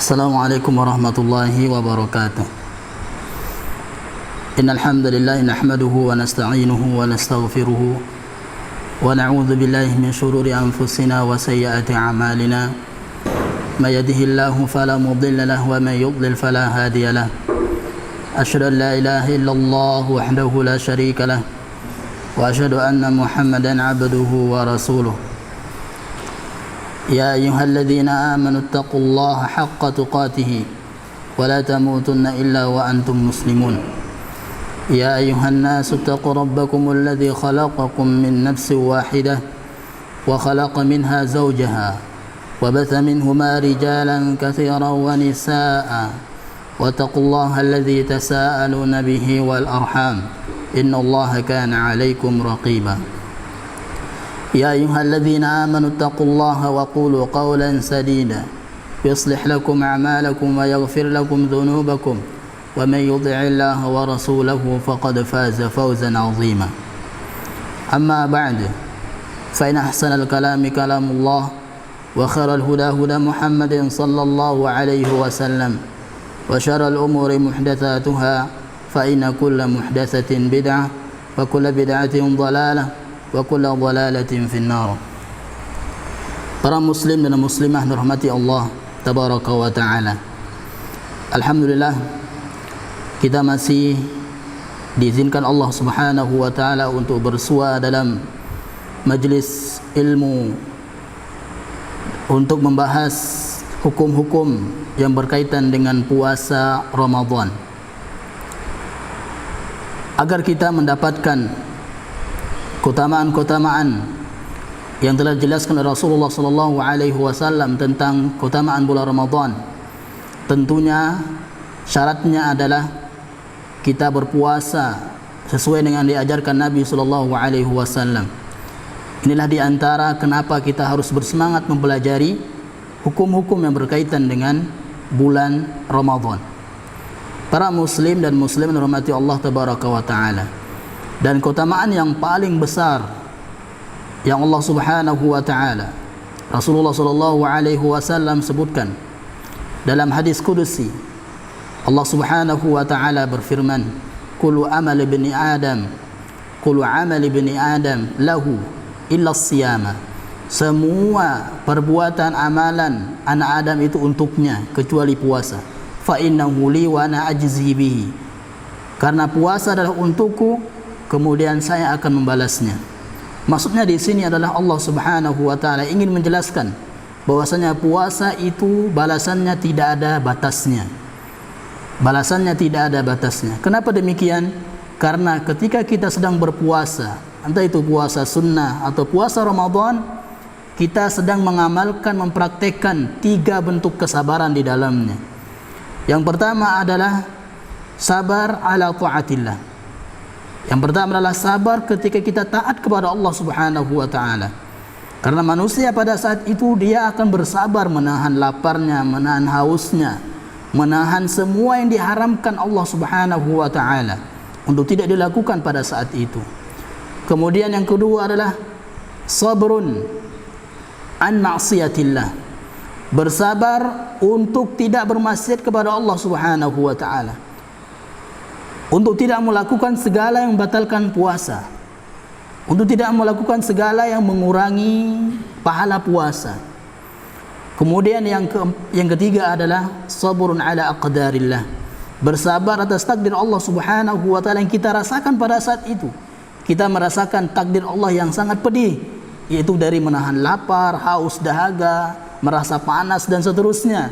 Assalamualaikum warahmatullahi wabarakatuh. Innal hamdalillah nahmaduhu wa nasta'inuhu wa nastaghfiruhu wa na'udzu billahi min shururi anfusina wa sayyiati a'malina. May yahdihillahu fala mudilla lahu wa may yudlil fala hadiya lahu. Asyhadu an la ilaha illallah wahdahu la syarika lahu wa asyhadu anna Muhammadan 'abduhu wa rasuluh. يا أيها الذين آمنوا اتقوا الله حق تقاته ولا تموتن إلا وأنتم مسلمون يا أيها الناس اتقوا ربكم الذي خلقكم من نفس واحدة وخلق منها زوجها وبث منهما رجالا كثيرا ونساء واتقوا الله الذي تساءلون به والأرحام إن الله كان عليكم رقيبا يا أيها الذين آمنوا اتقوا الله وقولوا قولا سديدا يصلح لكم أعمالكم ويغفر لكم ذنوبكم ومن يطع الله ورسوله فقد فاز فوزا عظيما أما بعد فإن أحسن الكلام كلام الله وخير الهدى هدى محمد صلى الله عليه وسلم وشر الأمور محدثاتها فإن كل محدثة بدعة وكل بدعة ضلالة wa kullu dhalalatin finnar. Para muslim dan muslimah dirahmati Allah tabaraka wa taala. Alhamdulillah kita masih diizinkan Allah Subhanahu wa taala untuk bersua dalam majlis ilmu untuk membahas hukum-hukum yang berkaitan dengan puasa Ramadan. Agar kita mendapatkan keutamaan-keutamaan yang telah dijelaskan oleh Rasulullah sallallahu alaihi wasallam tentang keutamaan bulan Ramadan. Tentunya syaratnya adalah kita berpuasa sesuai dengan diajarkan Nabi sallallahu alaihi wasallam. Inilah di antara kenapa kita harus bersemangat mempelajari hukum-hukum yang berkaitan dengan bulan Ramadan. Para muslim dan muslimin dirahmati Allah tabaraka wa taala. Dan keutamaan yang paling besar yang Allah Subhanahu wa taala Rasulullah sallallahu alaihi wasallam sebutkan dalam hadis kudusi. Allah Subhanahu wa taala berfirman, kullu amali ibni adam lahu illa as-siyama. Semua perbuatan amalan anak Adam itu untuknya kecuali puasa. Fa innahu li wa ana ajzi bihi. Karena puasa adalah untukku, kemudian saya akan membalasnya. Maksudnya di sini adalah Allah Subhanahu wa taala ingin menjelaskan bahwasanya puasa itu balasannya tidak ada batasnya. Balasannya tidak ada batasnya. Kenapa demikian? Karena ketika kita sedang berpuasa, entah itu puasa sunnah atau puasa Ramadan, kita sedang mengamalkan, mempraktekkan 3 bentuk kesabaran di dalamnya. Yang pertama adalah sabar ala taatillah. Yang pertama adalah sabar ketika kita taat kepada Allah Subhanahu wa taala. Karena manusia pada saat itu dia akan bersabar menahan laparnya, menahan hausnya, menahan semua yang diharamkan Allah Subhanahu wa taala untuk tidak dilakukan pada saat itu. Kemudian yang kedua adalah sabrun an ma'siyatillah. Bersabar untuk tidak bermaksiat kepada Allah Subhanahu wa taala. Untuk tidak melakukan segala yang membatalkan puasa, untuk tidak melakukan segala yang mengurangi pahala puasa. Kemudian yang ketiga adalah sabrun ala aqdarillah. Bersabar atas takdir Allah Subhanahu wa taala yang kita rasakan pada saat itu. Kita merasakan takdir Allah yang sangat pedih, yaitu dari menahan lapar, haus, dahaga, merasa panas dan seterusnya.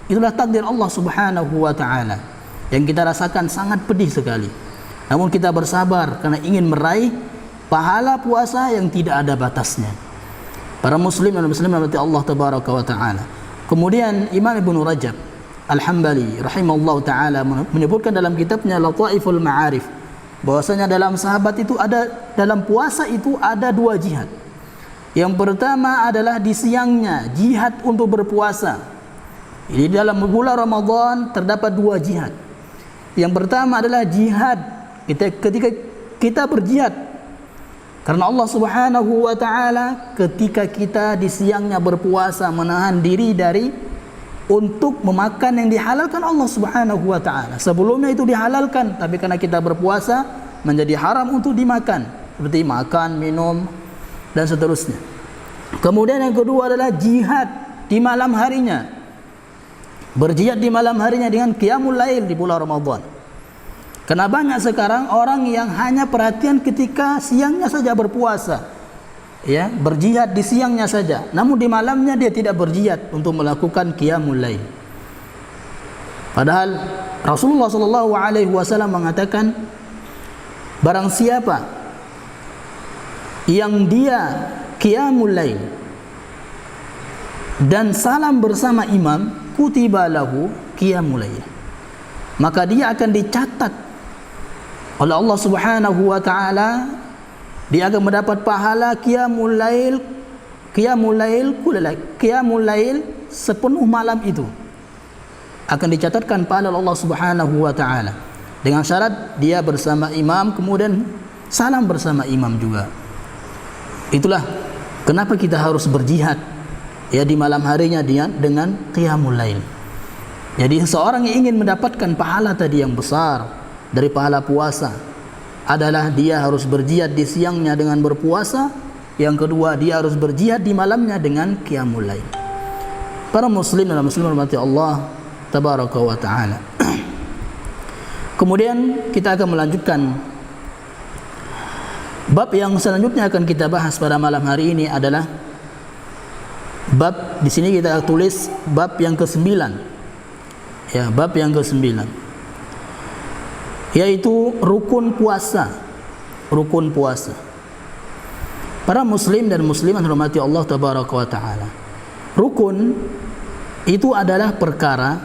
Itulah takdir Allah Subhanahu wa taala yang kita rasakan sangat pedih sekali. Namun kita bersabar karena ingin meraih pahala puasa yang tidak ada batasnya. Para muslim dan muslimat berarti Allah tabaraka wa taala. Kemudian Imam Ibnu Rajab Al-Hambali rahimahullah taala menyebutkan dalam kitabnya Lataiful Ma'arif bahwasanya dalam sahabat itu dalam puasa itu ada 2 jihad. Yang pertama adalah di siangnya jihad untuk berpuasa. Jadi dalam bulan Ramadan terdapat 2 jihad. Yang pertama adalah jihad ketika kita berjihad karena Allah Subhanahu wa taala ketika kita di siangnya berpuasa menahan diri dari untuk memakan yang dihalalkan Allah Subhanahu wa taala. Sebelumnya itu dihalalkan, tapi karena kita berpuasa menjadi haram untuk dimakan, seperti makan, minum dan seterusnya. Kemudian yang kedua adalah jihad di malam harinya. Berjihad di malam harinya dengan qiyamul lail di bulan Ramadan. Karena banyak sekarang orang yang hanya perhatian ketika siangnya saja berpuasa, ya, berjihad di siangnya saja, namun di malamnya dia tidak berjihad untuk melakukan qiyamul lail. Padahal Rasulullah SAW mengatakan, barang siapa yang dia qiyamul lail dan salam bersama imam, kutiba lahu qiyamul lail, maka dia akan dicatat oleh Allah Subhanahu wa taala, dia akan mendapat pahala qiyamul lail sepenuh malam itu akan dicatatkan pahala Allah Subhanahu wa taala, dengan syarat dia bersama imam kemudian salam bersama imam juga. Itulah kenapa kita harus berjihad, ya, di malam harinya dengan qiyamul lail. Jadi seorang yang ingin mendapatkan pahala tadi yang besar dari pahala puasa adalah dia harus berjihad di siangnya dengan berpuasa. Yang kedua, dia harus berjihad di malamnya dengan qiyamul lail. Para muslim dan muslimat rahmati Allah tabaraka wa taala. Kemudian kita akan melanjutkan bab yang selanjutnya akan kita bahas pada malam hari ini adalah bab, di sini kita tulis bab yang ke-9. Ya, bab yang ke-9, yaitu rukun puasa. Rukun puasa. Para muslim dan muslimat rahmati Allah tabaraka wa taala. Rukun itu adalah perkara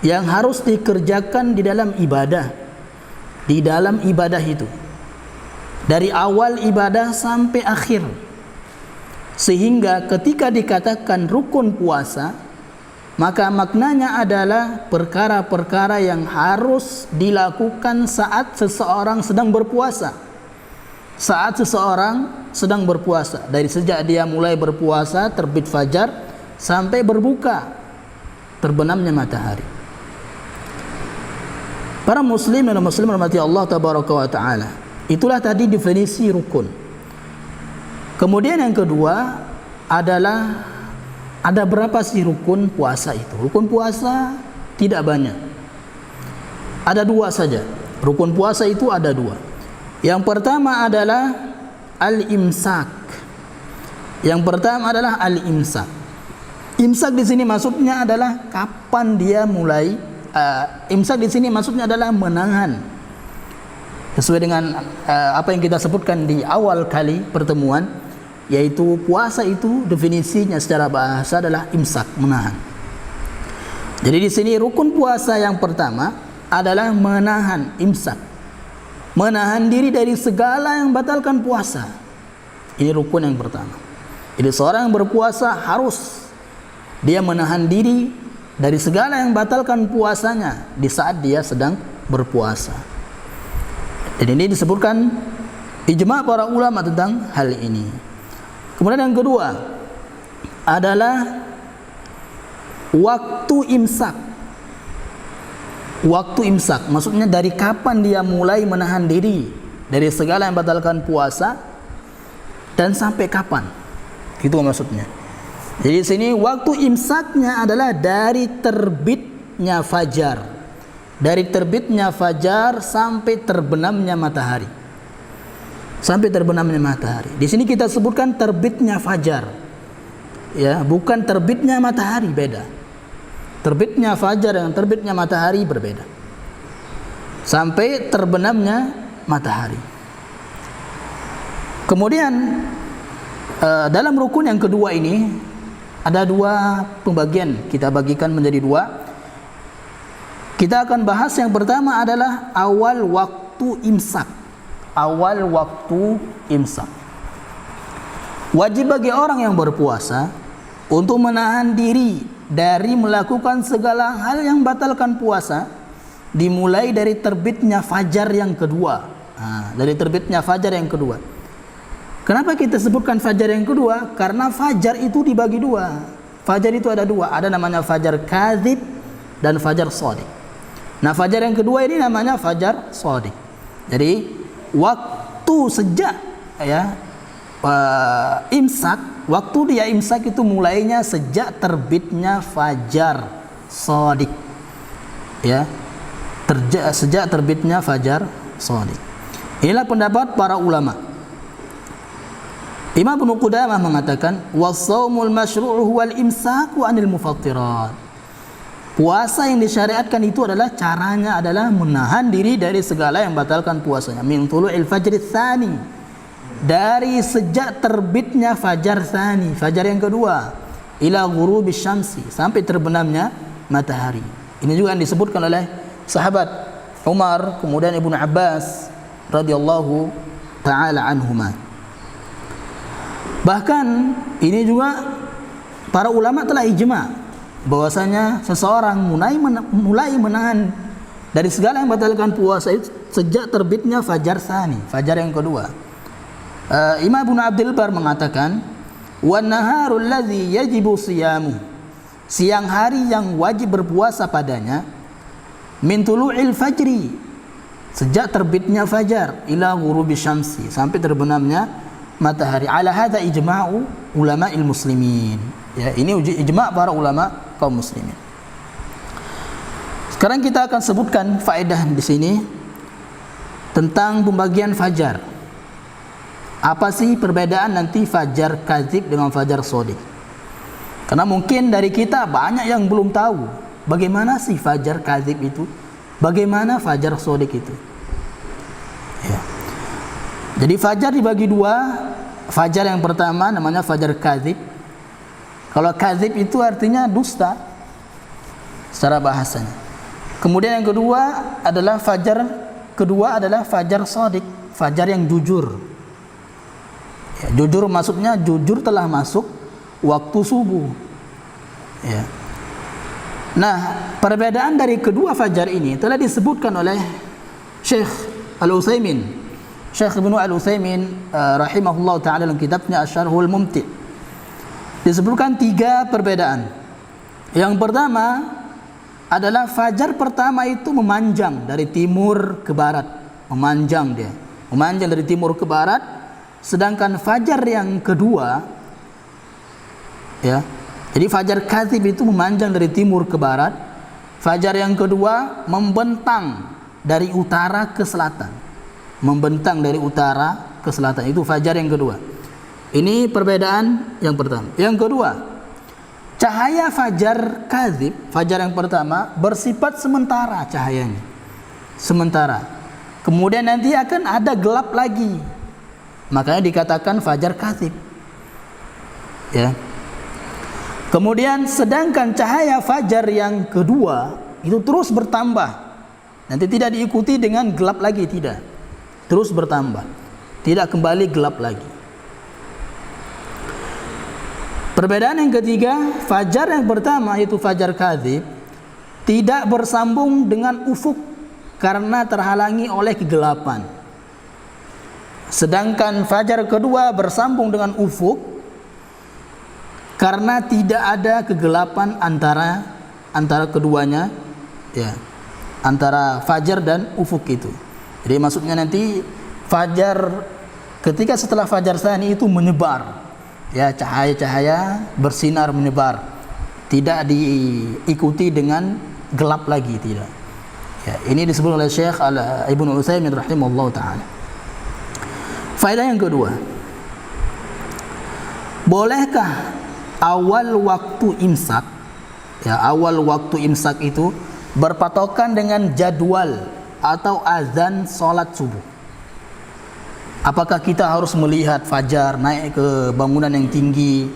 yang harus dikerjakan di dalam ibadah. Di dalam ibadah itu, dari awal ibadah sampai akhir. Sehingga ketika dikatakan rukun puasa, maka maknanya adalah perkara-perkara yang harus dilakukan saat seseorang sedang berpuasa. Saat seseorang sedang berpuasa, dari sejak dia mulai berpuasa, terbit fajar, sampai berbuka, terbenamnya matahari. Para muslim dan muslimat rahmati Allah tabaraka wa taala, itulah tadi definisi rukun. Kemudian yang kedua adalah, ada berapa sih rukun puasa itu? Rukun puasa tidak banyak, ada 2 saja. Rukun puasa itu ada 2. Yang pertama adalah al-imsak. Yang pertama adalah al-imsak. Imsak di sini maksudnya adalah kapan dia mulai. Imsak di sini maksudnya adalah menahan. Sesuai dengan apa yang kita sebutkan di awal kali pertemuan, yaitu puasa itu definisinya secara bahasa adalah imsak, menahan. Jadi di sini rukun puasa yang pertama adalah menahan, imsak. Menahan diri dari segala yang batalkan puasa. Ini rukun yang pertama. Jadi seorang yang berpuasa harus dia menahan diri dari segala yang batalkan puasanya di saat dia sedang berpuasa. Dan ini disebutkan ijma' para ulama tentang hal ini. Kemudian yang kedua adalah waktu imsak. Waktu imsak maksudnya dari kapan dia mulai menahan diri dari segala yang batalkan puasa dan sampai kapan. Itu maksudnya. Jadi di sini waktu imsaknya adalah dari terbitnya fajar. Dari terbitnya fajar sampai terbenamnya matahari. Sampai terbenamnya matahari. Di sini kita sebutkan terbitnya fajar. Ya, bukan terbitnya matahari, beda. Terbitnya fajar dengan terbitnya matahari berbeda. Sampai terbenamnya matahari. Kemudian dalam rukun yang kedua ini ada 2 pembagian, kita bagikan menjadi 2. Kita akan bahas yang pertama adalah awal waktu imsak. Awal waktu imsak. Wajib bagi orang yang berpuasa untuk menahan diri dari melakukan segala hal yang batalkan puasa, dimulai dari terbitnya fajar yang kedua. Dari terbitnya fajar yang kedua. Kenapa kita sebutkan fajar yang kedua? Karena fajar itu dibagi 2. Fajar itu ada dua, ada namanya fajar kadzib dan fajar shadiq. Nah, fajar yang kedua ini namanya fajar shadiq. Jadi waktu sejak imsak, waktu dia imsak itu mulainya sejak terbitnya fajar shadiq. Ya. Sejak terbitnya fajar shadiq. Inilah pendapat para ulama. Imam Ibnu Qudamah mengatakan was-shaumul masyru'u huwal imsaku 'anil mufattirat. Puasa yang disyariatkan itu adalah caranya adalah menahan diri dari segala yang batalkan puasanya. Min tulu'il fajri tsani, dari sejak terbitnya fajar tsani, fajar yang kedua, ila ghurubis syamsi, sampai terbenamnya matahari. Ini juga yang disebutkan oleh sahabat Umar, kemudian Ibnu Abbas radhiyallahu taala anhuma. Bahkan ini juga para ulama telah ijma bahwasanya seseorang mulai menahan dari segala yang batalkan puasa itu sejak terbitnya fajar tsani, fajar yang kedua. Imam Ibnu Abdul Bar mengatakan wan naharul ladzi yajibu siyamu, siang hari yang wajib berpuasa padanya, min tulu'il fajri, sejak terbitnya fajar, ila ghurubi syamsi, sampai terbenamnya matahari. Ala hadza ijma'u ulama'il muslimin. Ya, ini ijma' para ulama kaum muslimin. Sekarang kita akan sebutkan faedah di sini tentang pembagian fajar. Apa sih perbedaan nanti fajar kadzib dengan fajar shadiq? Karena mungkin dari kita banyak yang belum tahu bagaimana sih fajar kadzib itu, bagaimana fajar shadiq itu. Ya. Jadi fajar dibagi dua. Fajar yang pertama namanya fajar kadzib. Kalau kadzib itu artinya dusta secara bahasanya. Kemudian yang kedua adalah fajar shadiq, fajar yang jujur. Ya, jujur maksudnya jujur telah masuk waktu subuh. Ya. Nah, perbedaan dari kedua fajar ini telah disebutkan oleh Syekh Al-Utsaimin, Syekh Ibnu Al-Utsaimin rahimahullah ta'ala dalam kitabnya Asy-Syarhul Mumti'. Disebutkan 3 perbedaan. Yang pertama adalah fajar pertama itu memanjang dari timur ke barat, memanjang dari timur ke barat, sedangkan fajar yang kedua, ya, jadi fajar kadzib itu memanjang dari timur ke barat, fajar yang kedua membentang dari utara ke selatan, membentang dari utara ke selatan, itu fajar yang kedua. Ini perbedaan yang pertama. Yang kedua, cahaya fajar kadzib, fajar yang pertama bersifat sementara cahayanya, sementara. Kemudian nanti akan ada gelap lagi, makanya dikatakan fajar kadzib. Ya. Kemudian sedangkan cahaya fajar yang kedua itu terus bertambah, nanti tidak diikuti dengan gelap lagi, tidak, terus bertambah, tidak kembali gelap lagi. Perbedaan yang ketiga, fajar yang pertama yaitu fajar kadzib tidak bersambung dengan ufuk karena terhalangi oleh kegelapan. Sedangkan fajar kedua bersambung dengan ufuk karena tidak ada kegelapan antara keduanya, ya, antara fajar dan ufuk itu. Jadi maksudnya nanti fajar ketika setelah fajar tsani itu menyebar, ya, cahaya-cahaya bersinar menyebar, tidak diikuti dengan gelap lagi, tidak. Ya, ini disebut oleh Syekh Ibnu Utsaimin rahimahullah taala. Faedah yang kedua, bolehkah awal waktu imsak, ya, awal waktu imsak itu berpatokan dengan jadwal atau azan salat subuh? Apakah kita harus melihat fajar naik ke bangunan yang tinggi,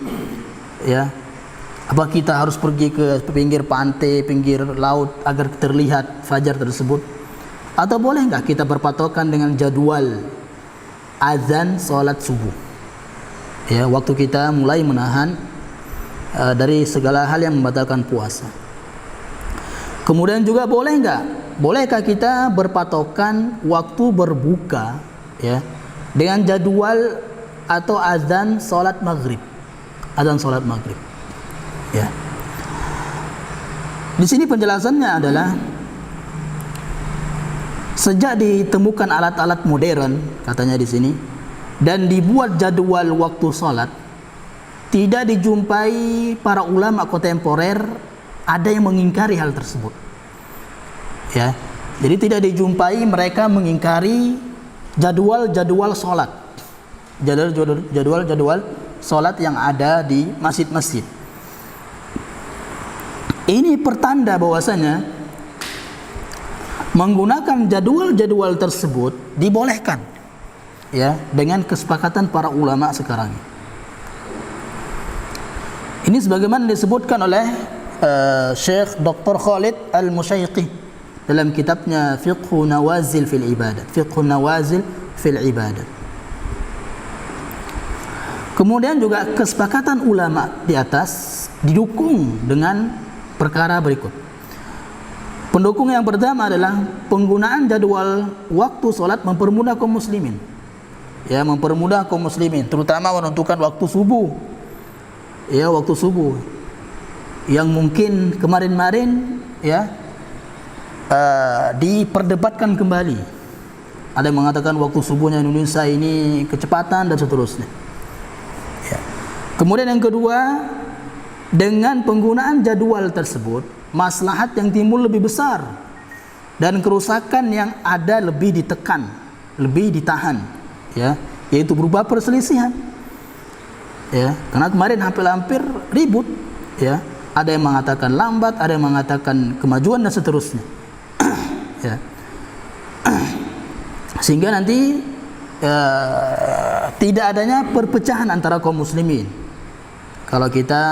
ya? Apa kita harus pergi ke pinggir pantai, pinggir laut agar terlihat fajar tersebut? Atau boleh enggak kita berpatokan dengan jadwal azan salat subuh? Ya, waktu kita mulai menahan dari segala hal yang membatalkan puasa. Kemudian juga bolehkah kita berpatokan waktu berbuka, ya, dengan jadwal atau azan salat maghrib, azan salat maghrib. Ya. Di sini penjelasannya adalah sejak ditemukan alat-alat modern, katanya di sini, dan dibuat jadwal waktu salat, tidak dijumpai para ulama kontemporer ada yang mengingkari hal tersebut. Ya. Jadi tidak dijumpai mereka mengingkari jadwal-jadwal salat. Jadwal-jadwal salat yang ada di masjid-masjid. Ini pertanda bahwasanya menggunakan jadwal-jadwal tersebut dibolehkan, ya, dengan kesepakatan para ulama sekarang. Ini sebagaimana disebutkan oleh Syekh Dr. Khalid Al-Musyaiqi dalam kitabnya Fiqhu Nawazil fil Ibadat. Fiqhu Nawazil fil Ibadat. Kemudian juga kesepakatan ulama di atas didukung dengan perkara berikut. Pendukung yang pertama adalah penggunaan jadwal waktu solat mempermudah kaum muslimin. Ya, mempermudah kaum muslimin, terutama menentukan waktu subuh. Ya, waktu subuh. Yang mungkin kemarin-kemarin, ya, diperdebatkan kembali. Ada yang mengatakan waktu subuhnya Indonesia ini kecepatan dan seterusnya. Ya. Kemudian yang kedua, dengan penggunaan jadwal tersebut, maslahat yang timbul lebih besar dan kerusakan yang ada lebih ditekan, lebih ditahan, ya, yaitu berupa perselisihan. Ya, karena kemarin hampir-hampir ribut, ya. Ada yang mengatakan lambat, ada yang mengatakan kemajuan dan seterusnya. Ya. Sehingga nanti tidak adanya perpecahan antara kaum muslimin kalau kita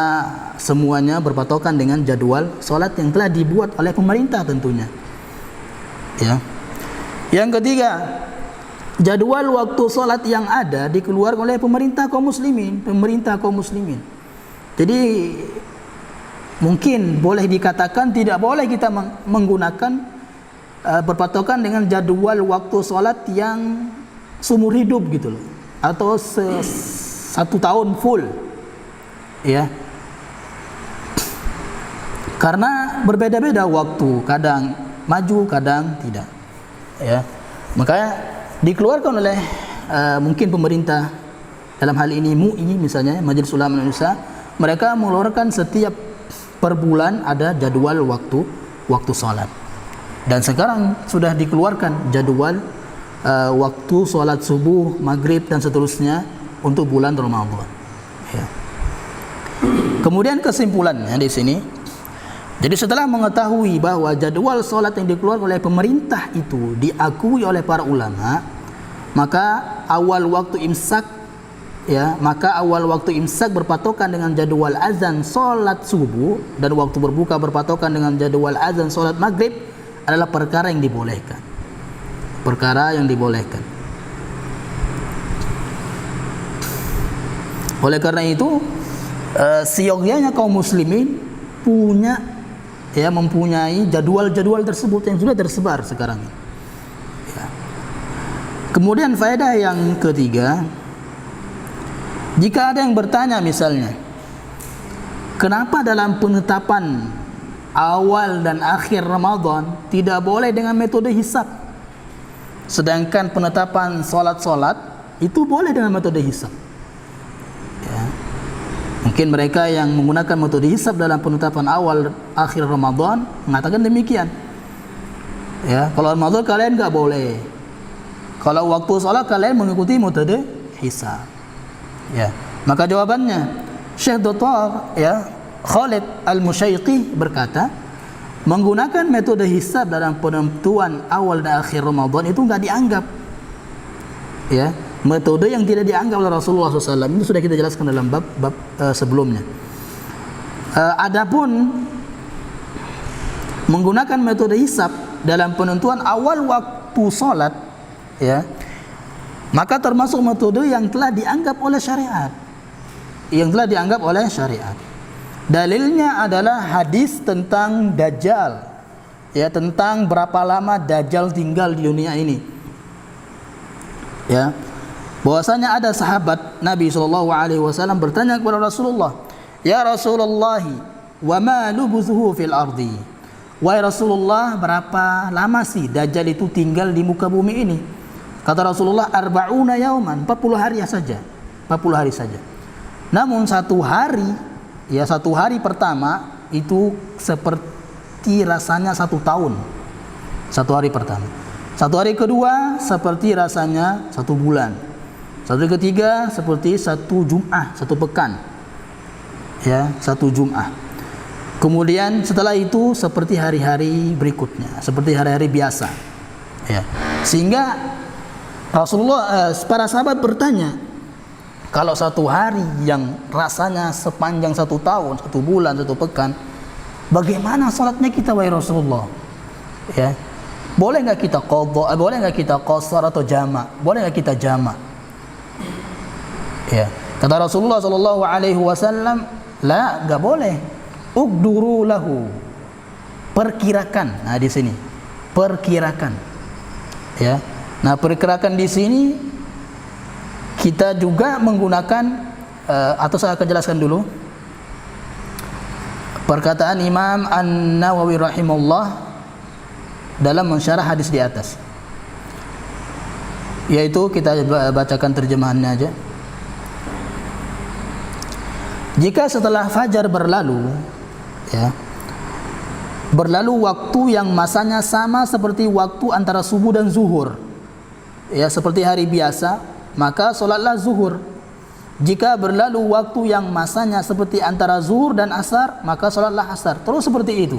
semuanya berpatokan dengan jadwal salat yang telah dibuat oleh pemerintah tentunya. Ya. Yang ketiga, jadwal waktu salat yang ada dikeluarkan oleh pemerintah kaum muslimin, Jadi mungkin boleh dikatakan tidak boleh kita menggunakan berpatokan dengan jadwal waktu salat yang seumur hidup gitu loh, atau 1 tahun full, ya, karena berbeda-beda waktu, kadang maju kadang tidak, ya. Makanya dikeluarkan oleh mungkin pemerintah, dalam hal ini MUI misalnya, Majelis Ulama Indonesia, mereka mengeluarkan setiap per bulan ada jadwal waktu salat. Dan sekarang sudah dikeluarkan jadwal waktu sholat subuh, maghrib dan seterusnya untuk bulan Ramadan. Ya. Kemudian kesimpulannya di sini, jadi setelah mengetahui bahwa jadwal sholat yang dikeluarkan oleh pemerintah itu diakui oleh para ulama, maka awal waktu imsak, ya, berpatokan dengan jadwal azan sholat subuh dan waktu berbuka berpatokan dengan jadwal azan sholat maghrib adalah perkara yang dibolehkan. Oleh karena itu, seyogyanya kaum muslimin mempunyai jadwal-jadwal tersebut yang sudah tersebar sekarang. Ya. Kemudian faedah yang ketiga, jika ada yang bertanya misalnya, kenapa dalam penetapan awal dan akhir Ramadan tidak boleh dengan metode hisab, sedangkan penetapan solat itu boleh dengan metode hisab? Ya. Mungkin mereka yang menggunakan metode hisab dalam penetapan awal akhir Ramadan mengatakan demikian. Ya, kalau Ramadan kalian enggak boleh, kalau waktu solat kalian mengikuti metode hisab. Ya, maka jawabannya Syekh Dr. Khalid Al-Musyaiqi berkata, menggunakan metode hisab dalam penentuan awal dan akhir Ramadan itu enggak dianggap, ya, metode yang tidak dianggap oleh Rasulullah SAW. Itu sudah kita jelaskan dalam bab sebelumnya. Adapun menggunakan metode hisab dalam penentuan awal waktu salat, ya, maka termasuk metode yang telah dianggap oleh syariat. Dalilnya adalah hadis tentang Dajjal, ya, tentang berapa lama Dajjal tinggal di dunia ini. Ya, bahwasanya ada sahabat Nabi SAW bertanya kepada Rasulullah, Ya Rasulullah, wa ma lubuthuhu fil ardi. Wahai Rasulullah, berapa lama sih Dajjal itu tinggal di muka bumi ini? Kata Rasulullah, arba'una yauman, 40 hari saja. 40 hari saja. Namun satu hari pertama itu seperti rasanya 1 tahun. Satu hari pertama. Satu hari kedua seperti rasanya 1 bulan. Satu hari ketiga seperti 1 Jum'ah, 1 pekan. Ya, 1 Jum'ah. Kemudian setelah itu seperti hari-hari berikutnya, seperti hari-hari biasa. Ya. Sehingga Rasulullah, para sahabat bertanya, kalau 1 hari yang rasanya sepanjang 1 tahun, 1 bulan, 1 pekan, bagaimana salatnya kita wahai Rasulullah? Ya. Boleh enggak kita qadha, boleh enggak kita qasar atau jama'? Boleh enggak kita jama'? Ya. Kata Rasulullah sallallahu alaihi wasallam, la, enggak boleh. Uqduru lahu, perkirakan. Nah, di sini perkirakan. Ya. Nah, perkirakan di sini kita juga menggunakan atau saya akan jelaskan dulu perkataan Imam An-Nawawi rahimahullah dalam mensyarah hadis di atas. Yaitu kita bacakan terjemahannya aja. Jika setelah fajar berlalu, ya, berlalu waktu yang masanya sama seperti waktu antara subuh dan zuhur, ya, seperti hari biasa, maka solatlah zuhur. Jika berlalu waktu yang masanya seperti antara zuhur dan asar, maka solatlah asar. Terus seperti itu.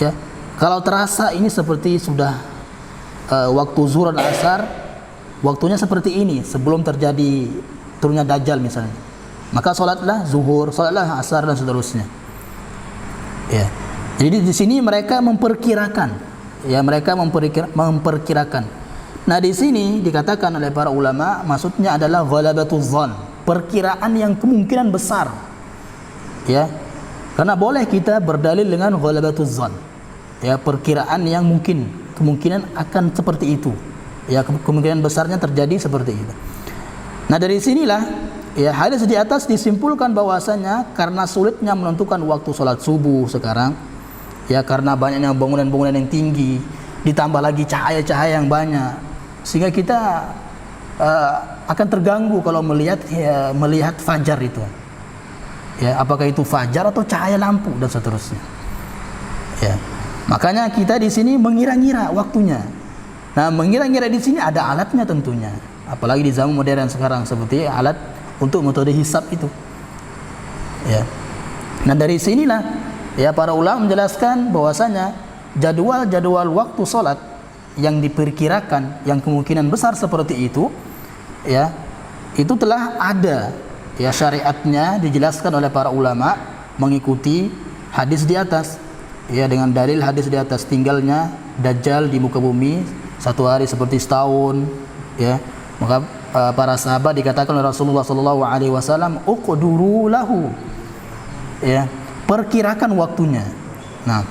Ya, kalau terasa ini seperti sudah waktu zuhur dan asar, waktunya seperti ini sebelum terjadi turunnya Dajjal misalnya, maka solatlah zuhur, solatlah asar dan seterusnya. Ya. Jadi di sini mereka memperkirakan, ya, mereka memperkirakan. Nah, di sini dikatakan oleh para ulama, maksudnya adalah ghalabatuz dzan, perkiraan yang kemungkinan besar. Ya. Karena boleh kita berdalil dengan ghalabatuz dzan. Ya, perkiraan yang kemungkinan akan seperti itu. Ya, kemungkinan besarnya terjadi seperti itu. Nah, dari sinilah, ya, hadis di atas disimpulkan bahwasanya karena sulitnya menentukan waktu sholat subuh sekarang, ya, karena banyaknya bangunan-bangunan yang tinggi, ditambah lagi cahaya-cahaya yang banyak, sehingga kita akan terganggu kalau melihat fajar itu. Ya, apakah itu fajar atau cahaya lampu dan seterusnya. Ya, makanya kita di sini mengira-ngira waktunya. Nah, mengira-ngira di sini ada alatnya tentunya. Apalagi di zaman modern sekarang seperti alat untuk metode hisab itu. Ya. Nah, dari sinilah, ya, para ulama menjelaskan bahwasanya jadwal waktu salat yang diperkirakan yang kemungkinan besar seperti itu, ya, itu telah ada, ya, syariatnya dijelaskan oleh para ulama mengikuti hadis di atas, ya, dengan dalil hadis di atas, tinggalnya Dajjal di muka bumi 1 hari seperti setahun, ya. Maka para sahabat dikatakan oleh Rasulullah sallallahu alaihi wasallam, uqduru lahu, ya, perkirakan waktunya. Nah,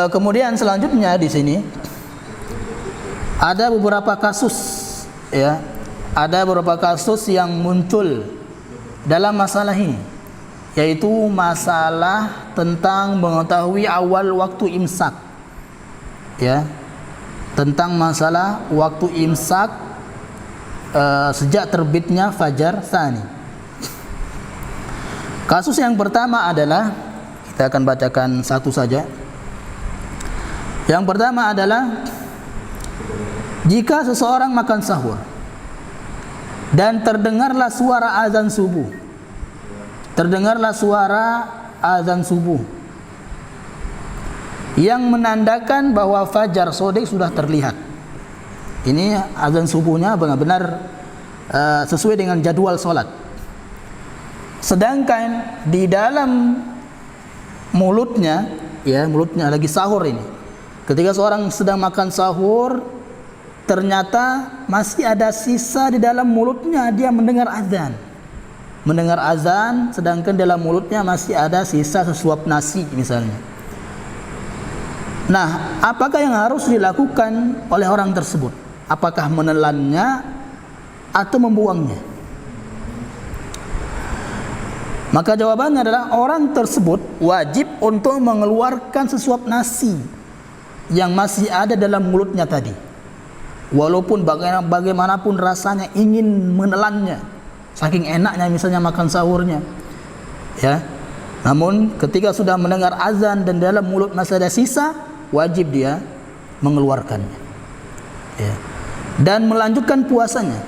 kemudian selanjutnya di sini ada beberapa kasus, ya, ada beberapa kasus yang muncul dalam masalah ini, yaitu masalah tentang mengetahui awal waktu imsak. Ya, tentang masalah waktu imsak sejak terbitnya fajar tsani. Kasus yang pertama adalah, kita akan bacakan satu saja. Yang pertama adalah jika seseorang makan sahur dan terdengarlah suara azan subuh. Terdengarlah suara azan subuh yang menandakan bahwa fajar sodek sudah terlihat. Ini azan subuhnya benar-benar sesuai dengan jadwal solat. Sedangkan di dalam mulutnya, ya, mulutnya lagi sahur ini. Ketika seorang sedang makan sahur, ternyata masih ada sisa di dalam mulutnya, dia mendengar azan. Mendengar azan, sedangkan dalam mulutnya masih ada sisa sesuap nasi misalnya. Nah, apakah yang harus dilakukan oleh orang tersebut? Apakah menelannya atau membuangnya? Maka jawabannya adalah orang tersebut wajib untuk mengeluarkan sesuap nasi yang masih ada dalam mulutnya tadi, walaupun bagaimanapun rasanya ingin menelannya, saking enaknya misalnya makan sahurnya, ya. Namun ketika sudah mendengar azan dan dalam mulut masih ada sisa, wajib dia mengeluarkannya, ya. Dan melanjutkan puasanya,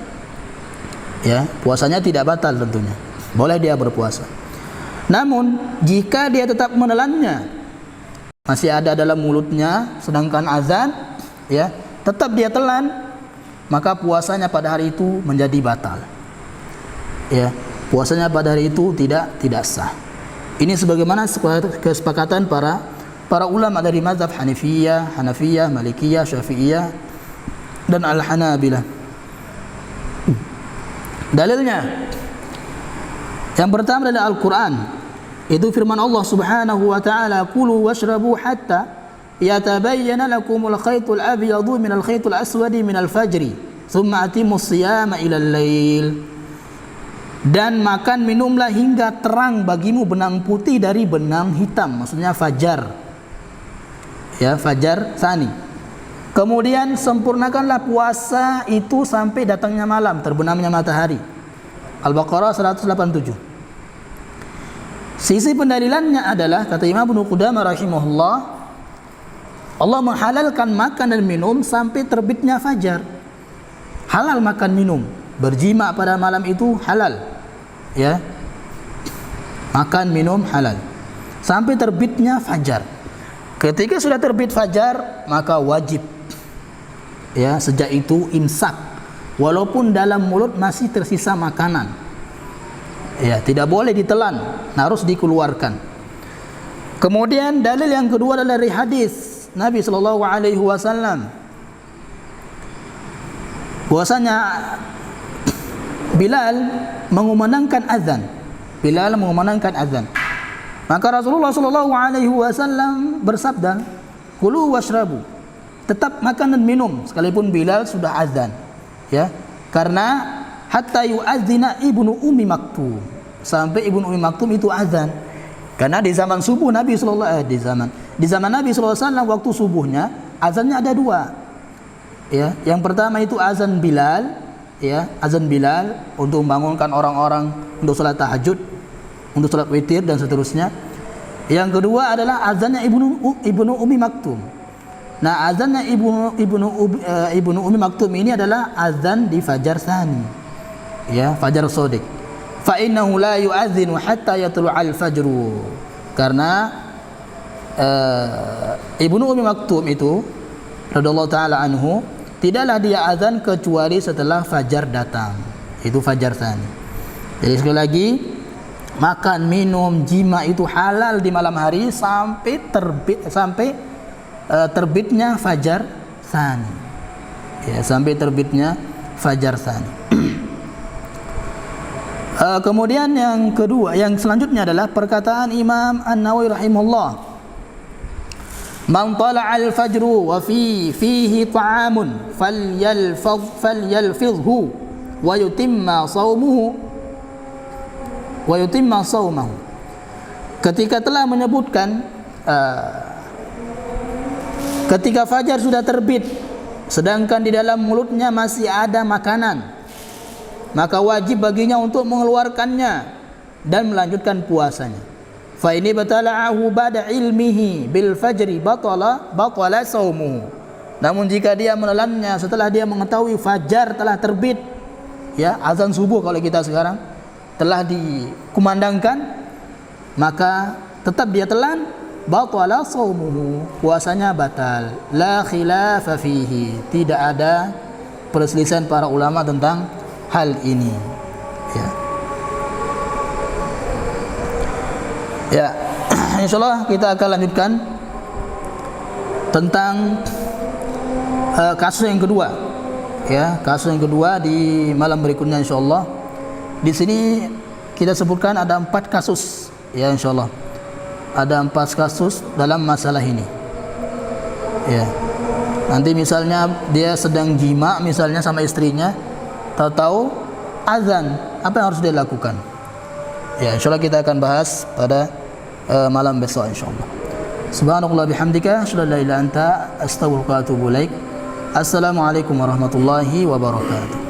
ya. Puasanya tidak batal tentunya, boleh dia berpuasa. Namun jika dia tetap menelannya, masih ada dalam mulutnya sedangkan azan, ya, tetap dia telan, maka puasanya pada hari itu menjadi batal, ya. Puasanya pada hari itu tidak sah. Ini sebagaimana kesepakatan para ulama dari mazhab Hanafiyah, Malikiyah, Syafi'iyah dan Al-Hanabilah. Dalilnya yang pertama dari Al-Quran, itu firman Allah Subhanahu wa ta'ala, kulu washrabu hatta yatabayyana lakumul khaytul abyadu minal khaytul aswadi minal fajri thumma atimus siyama ilal lail. Dan makan minumlah hingga terang bagimu benang putih dari benang hitam, maksudnya fajar, ya, fajar tsani. Kemudian sempurnakanlah puasa itu sampai datangnya malam, terbenamnya matahari. Al-Baqarah 187. Sisi pendalilannya adalah, kata Imam Ibnu Qudamah rahimahullah, Allah menghalalkan makan dan minum sampai terbitnya fajar. Halal makan minum, berjima pada malam itu halal, ya. Makan minum halal sampai terbitnya fajar. Ketika sudah terbit fajar, maka wajib, ya, sejak itu imsak, walaupun dalam mulut masih tersisa makanan, ya, tidak boleh ditelan, harus dikeluarkan. Kemudian dalil yang kedua adalah dari hadis Nabi sallallahu alaihi wasallam, bahwasanya Bilal mengumandangkan azan. Maka Rasulullah sallallahu alaihi wasallam bersabda, "Kulu washrabu." Tetap makan dan minum sekalipun Bilal sudah azan, ya. Karena hatta yu'adzina Ibnu Ummi Maktum, sampai Ibnu Ummi Maktum itu azan. Karena di zaman subuh Nabi sallallahu di zaman Nabi sallallahu alaihi wasallam waktu subuhnya azannya ada dua. Ya, yang pertama itu azan Bilal, ya, azan Bilal untuk membangunkan orang-orang untuk salat tahajud, untuk salat witir dan seterusnya. Yang kedua adalah azannya Ibnu Ummi Maktum. Nah, azannya Ibnu Ummi Maktum ini adalah azan di fajar tsani, ya, fajar shadiq. Fa innahu la yu'adzinu hatta yatlu'al fajru. Karena Ibnu Ummi Maktum itu radhiyallahu taala anhu, tidaklah dia azan kecuali setelah fajar datang. Itu fajar tsani. Jadi sekali lagi, makan, minum, jima itu halal di malam hari sampai terbitnya fajar tsani. Ya, sampai terbitnya fajar tsani. Kemudian yang kedua, yang selanjutnya adalah perkataan Imam An-Nawawi rahimahullah, "Man tala'al fajru wa fihi ta'amun falyalfidhu wa yutimma shaumahu." Ketika telah menyebutkan ketika fajar sudah terbit sedangkan di dalam mulutnya masih ada makanan, maka wajib baginya untuk mengeluarkannya dan melanjutkan puasanya. Fa ini batala'ahu ba'da ilmihi bil fajri batala saumuhu. Namun jika dia menelannya setelah dia mengetahui fajar telah terbit, ya, azan subuh kalau kita sekarang telah dikumandangkan, maka tetap dia telan, batala saumuhu, puasanya batal. La khilafa fihi, tidak ada perselisihan para ulama tentang hal ini, ya. Ya, insyaallah kita akan lanjutkan tentang kasus yang kedua, ya, kasus yang kedua di malam berikutnya insyaallah. Di sini kita sebutkan ada 4 kasus, ya, insyaallah. Ada 4 kasus dalam masalah ini, ya. Nanti misalnya dia sedang jima misalnya sama istrinya, tahu azan, apa yang harus dia lakukan? Ya, insyaallah kita akan bahas pada malam besok insyaallah. Subhanallah bihamdika, asyhadu an la ilaha illa anta, astaghfiruka wa atubu ilaik. Assalamualaikum warahmatullahi wabarakatuh.